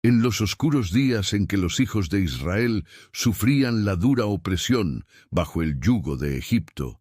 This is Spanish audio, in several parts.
En los oscuros días en que los hijos de Israel sufrían la dura opresión bajo el yugo de Egipto,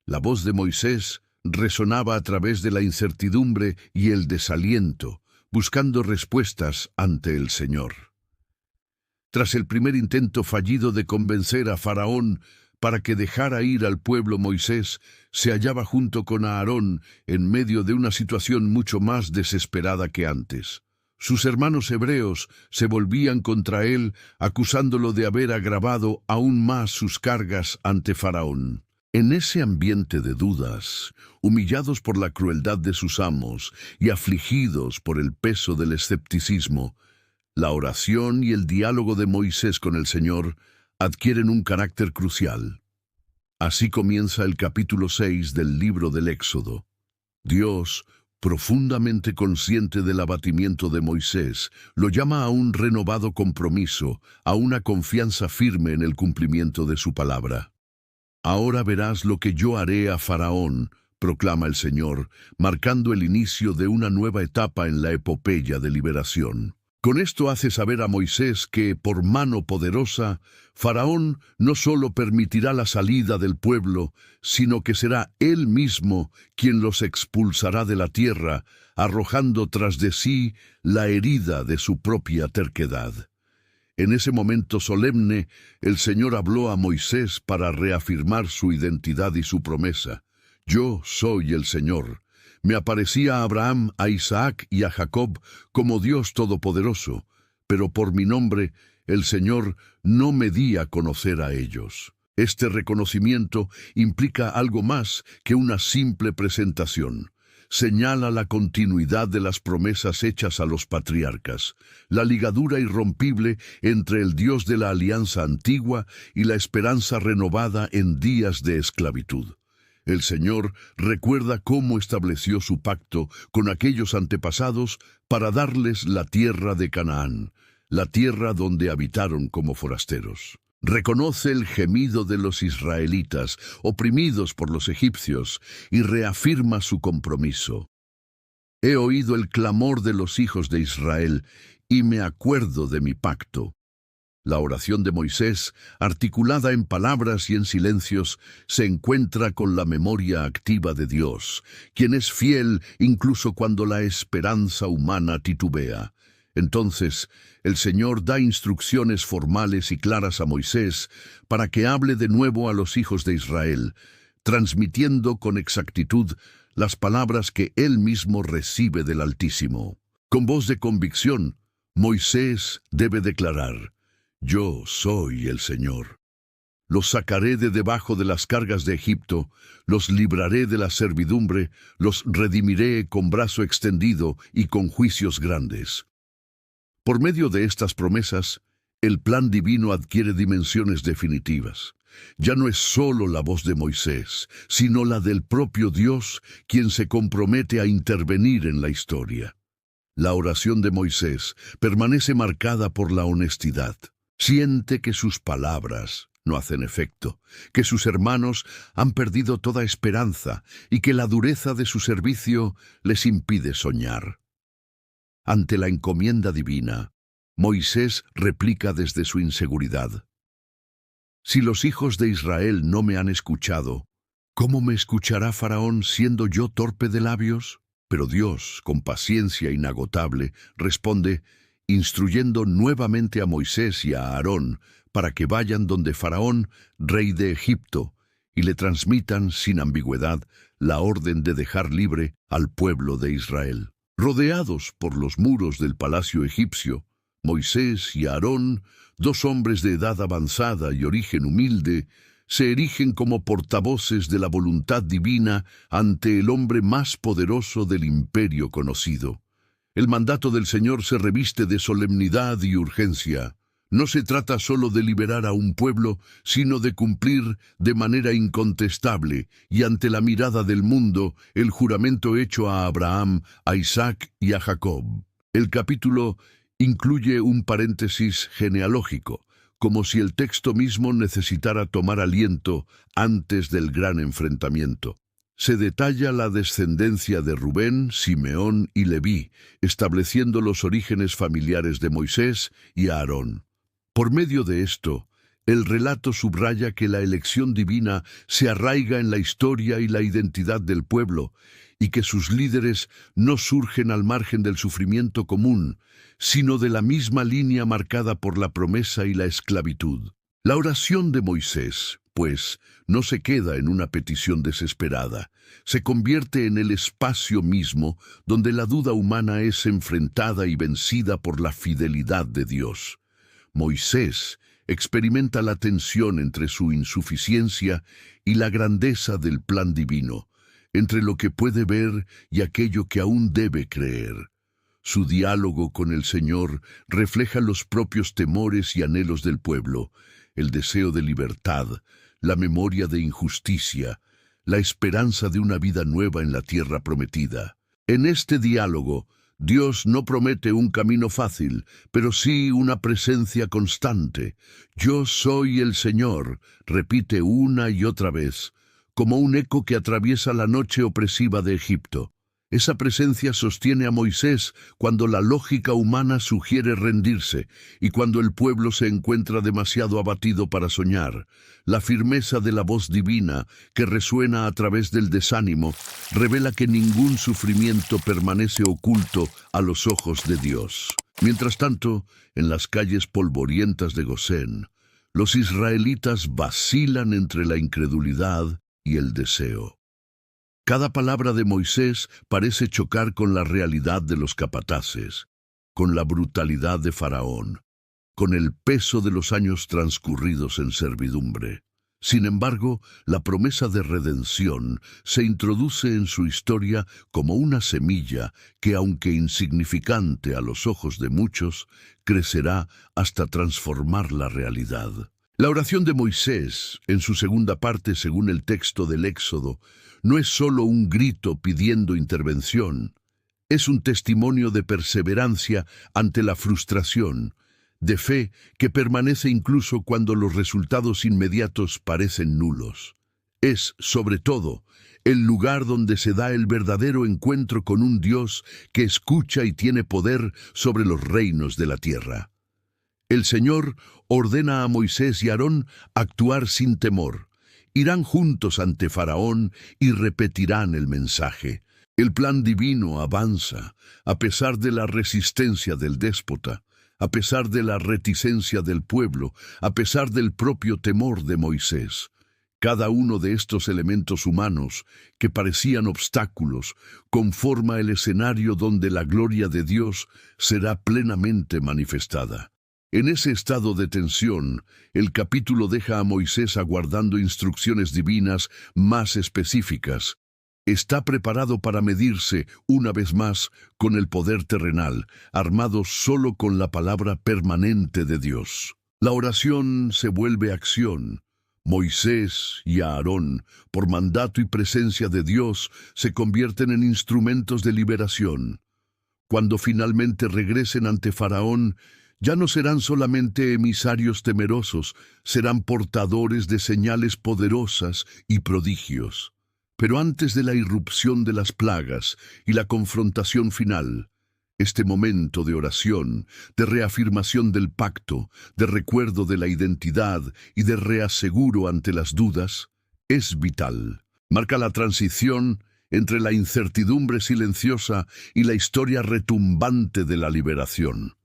la voz de Moisés resonaba a través de la incertidumbre y el desaliento, buscando respuestas ante el Señor. Tras el primer intento fallido de convencer a Faraón para que dejara ir al pueblo, Moisés se hallaba junto con Aarón en medio de una situación mucho más desesperada que antes. Sus hermanos hebreos se volvían contra él, acusándolo de haber agravado aún más sus cargas ante Faraón. En ese ambiente de dudas, humillados por la crueldad de sus amos y afligidos por el peso del escepticismo, la oración y el diálogo de Moisés con el Señor adquieren un carácter crucial. Así comienza el capítulo 6 del libro del Éxodo. Dios, profundamente consciente del abatimiento de Moisés, lo llama a un renovado compromiso, a una confianza firme en el cumplimiento de su palabra. Ahora verás lo que yo haré a Faraón, proclama el Señor, marcando el inicio de una nueva etapa en la epopeya de liberación. Con esto hace saber a Moisés que, por mano poderosa, Faraón no solo permitirá la salida del pueblo, sino que será él mismo quien los expulsará de la tierra, arrojando tras de sí la herida de su propia terquedad. En ese momento solemne, el Señor habló a Moisés para reafirmar su identidad y su promesa. Yo soy el Señor. Me aparecí a Abraham, a Isaac y a Jacob como Dios Todopoderoso, pero por mi nombre, el Señor, no me di a conocer a ellos. Este reconocimiento implica algo más que una simple presentación. Señala la continuidad de las promesas hechas a los patriarcas, la ligadura irrompible entre el Dios de la alianza antigua y la esperanza renovada en días de esclavitud. El Señor recuerda cómo estableció su pacto con aquellos antepasados para darles la tierra de Canaán, la tierra donde habitaron como forasteros. Reconoce el gemido de los israelitas, oprimidos por los egipcios, y reafirma su compromiso. He oído el clamor de los hijos de Israel, y me acuerdo de mi pacto. La oración de Moisés, articulada en palabras y en silencios, se encuentra con la memoria activa de Dios, quien es fiel incluso cuando la esperanza humana titubea. Entonces, el Señor da instrucciones formales y claras a Moisés para que hable de nuevo a los hijos de Israel, transmitiendo con exactitud las palabras que él mismo recibe del Altísimo. Con voz de convicción, Moisés debe declarar: Yo soy el Señor. Los sacaré de debajo de las cargas de Egipto, los libraré de la servidumbre, los redimiré con brazo extendido y con juicios grandes. Por medio de estas promesas, el plan divino adquiere dimensiones definitivas. Ya no es solo la voz de Moisés, sino la del propio Dios, quien se compromete a intervenir en la historia. La oración de Moisés permanece marcada por la honestidad. Siente que sus palabras no hacen efecto, que sus hermanos han perdido toda esperanza y que la dureza de su servicio les impide soñar. Ante la encomienda divina, Moisés replica desde su inseguridad: Si los hijos de Israel no me han escuchado, ¿cómo me escuchará Faraón siendo yo torpe de labios? Pero Dios, con paciencia inagotable, responde, instruyendo nuevamente a Moisés y a Aarón para que vayan donde Faraón, rey de Egipto, y le transmitan sin ambigüedad la orden de dejar libre al pueblo de Israel. Rodeados por los muros del palacio egipcio, Moisés y Aarón, dos hombres de edad avanzada y origen humilde, se erigen como portavoces de la voluntad divina ante el hombre más poderoso del imperio conocido. El mandato del Señor se reviste de solemnidad y urgencia. No se trata solo de liberar a un pueblo, sino de cumplir de manera incontestable y ante la mirada del mundo el juramento hecho a Abraham, a Isaac y a Jacob. El capítulo incluye un paréntesis genealógico, como si el texto mismo necesitara tomar aliento antes del gran enfrentamiento. se detalla la descendencia de Rubén, Simeón y Leví, estableciendo los orígenes familiares de Moisés y Aarón. Por medio de esto, el relato subraya que la elección divina se arraiga en la historia y la identidad del pueblo, y que sus líderes no surgen al margen del sufrimiento común, sino de la misma línea marcada por la promesa y la esclavitud. La oración de Moisés, pues, no se queda en una petición desesperada, se convierte en el espacio mismo donde la duda humana es enfrentada y vencida por la fidelidad de Dios. Moisés experimenta la tensión entre su insuficiencia y la grandeza del plan divino, entre lo que puede ver y aquello que aún debe creer. Su diálogo con el Señor refleja los propios temores y anhelos del pueblo, el deseo de libertad, la memoria de injusticia, la esperanza de una vida nueva en la tierra prometida. En este diálogo, Dios no promete un camino fácil, pero sí una presencia constante. Yo soy el Señor, repite una y otra vez, como un eco que atraviesa la noche opresiva de Egipto. Esa presencia sostiene a Moisés cuando la lógica humana sugiere rendirse y cuando el pueblo se encuentra demasiado abatido para soñar. La firmeza de la voz divina, que resuena a través del desánimo, revela que ningún sufrimiento permanece oculto a los ojos de Dios. Mientras tanto, en las calles polvorientas de Gosén, los israelitas vacilan entre la incredulidad y el deseo. Cada palabra de Moisés parece chocar con la realidad de los capataces, con la brutalidad de Faraón, con el peso de los años transcurridos en servidumbre. Sin embargo, la promesa de redención se introduce en su historia como una semilla que, aunque insignificante a los ojos de muchos, crecerá hasta transformar la realidad. La oración de Moisés, en su segunda parte según el texto del Éxodo, no es solo un grito pidiendo intervención, es un testimonio de perseverancia ante la frustración, de fe que permanece incluso cuando los resultados inmediatos parecen nulos. Es, sobre todo, el lugar donde se da el verdadero encuentro con un Dios que escucha y tiene poder sobre los reinos de la tierra. El Señor ordena a Moisés y Aarón actuar sin temor. Irán juntos ante Faraón y repetirán el mensaje. El plan divino avanza, a pesar de la resistencia del déspota, a pesar de la reticencia del pueblo, a pesar del propio temor de Moisés. Cada uno de estos elementos humanos, que parecían obstáculos, conforma el escenario donde la gloria de Dios será plenamente manifestada. En ese estado de tensión, el capítulo deja a Moisés aguardando instrucciones divinas más específicas. Está preparado para medirse, una vez más, con el poder terrenal, armado solo con la palabra permanente de Dios. La oración se vuelve acción. Moisés y Aarón, por mandato y presencia de Dios, se convierten en instrumentos de liberación. Cuando finalmente regresen ante Faraón, ya no serán solamente emisarios temerosos, serán portadores de señales poderosas y prodigios. Pero antes de la irrupción de las plagas y la confrontación final, este momento de oración, de reafirmación del pacto, de recuerdo de la identidad y de reaseguro ante las dudas, es vital. Marca la transición entre la incertidumbre silenciosa y la historia retumbante de la liberación.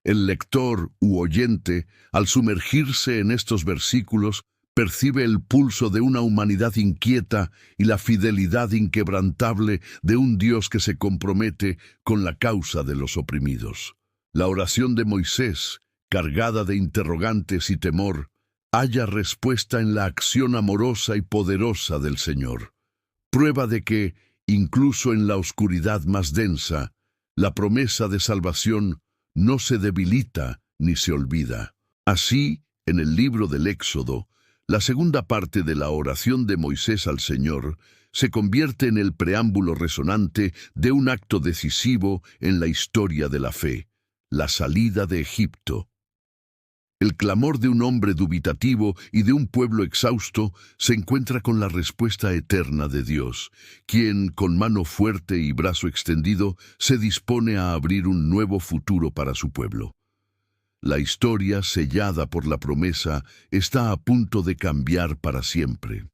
El lector u oyente, al sumergirse en estos versículos, percibe el pulso de una humanidad inquieta y la fidelidad inquebrantable de un Dios que se compromete con la causa de los oprimidos. La oración de Moisés, cargada de interrogantes y temor, halla respuesta en la acción amorosa y poderosa del Señor. Prueba de que, incluso en la oscuridad más densa, la promesa de salvación no se debilita ni se olvida. Así, en el libro del Éxodo, la segunda parte de la oración de Moisés al Señor se convierte en el preámbulo resonante de un acto decisivo en la historia de la fe, la salida de Egipto. El clamor de un hombre dubitativo y de un pueblo exhausto se encuentra con la respuesta eterna de Dios, quien, con mano fuerte y brazo extendido, se dispone a abrir un nuevo futuro para su pueblo. La historia, sellada por la promesa, está a punto de cambiar para siempre.